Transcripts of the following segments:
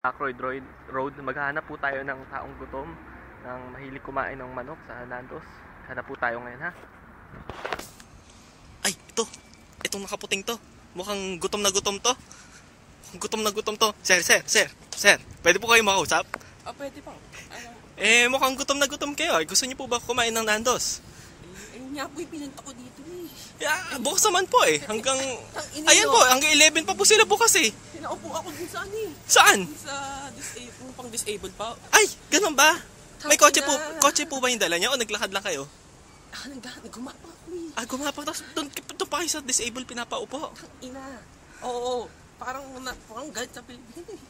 Ackroyd Road, maghahanap po tayo ng taong gutom, ng mahilig kumain ng manok sa Nandos. Hanap po tayo ngayon, ha? Ay, ito. Itong nakaputing to. Mukhang gutom na gutom to. Gutom na gutom to. Sir. Pwede po kayo makausap? Pwede po. Mukhang gutom na gutom kayo. Gusto niyo po ba kumain ng Nandos? Ayun nga po, pinunta ko dito eh. Yeah, bukas naman po eh. Hanggang... Ang Ayan po, hanggang 11 pa po sila bukas eh. Pinaupo ako dun sa ano eh. Saan? Sa pang disabled pa. Ay, ganun ba? May Tangina. kotse po ba yung dala niya o naglakad lang kayo? Gumapa ako eh. Gumapang. Tapos doon pa kayo sa disabled pinapaupo. Ina. Oo. Parang galit sa Pilipinas eh.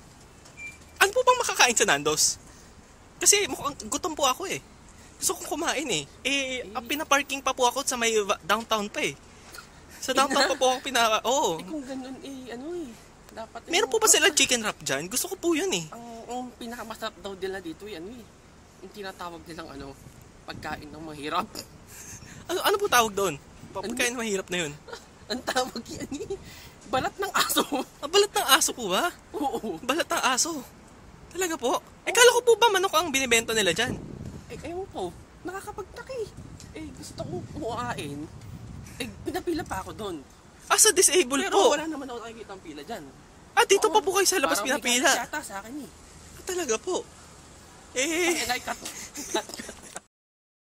Ano po bang makakain sa Nandos? Kasi mukhang gutom po ako eh. Gusto kong kumain eh. Pinaparking pa po ako sa may downtown pa eh. Sa downtown pa po ako Oo. Kung ganun eh, ano eh. Dapat Meron po ba sila chicken wrap dyan? Gusto ko po yun eh. Ang pinakamasarap daw nila dito eh, ano eh. Yung tinatawag nilang pagkain ng mahirap. Ano po tawag doon? Pagkain mahirap na yun. Ang tawag yan eh. Balat ng aso. Balat ng aso po ba? Oo. Balat ng aso. Talaga po? Kala ko po ba manok ang binibenta nila dyan? Ewan ko. Nakakapagtak eh. Gusto kong kumain. Pinapila pa ako doon. Sa disabled Pero po? wala naman ako nakikita ang pila dyan. Dito pa po kayo sa labas Parang may pinapila? yata sa akin eh. Talaga po? Cut.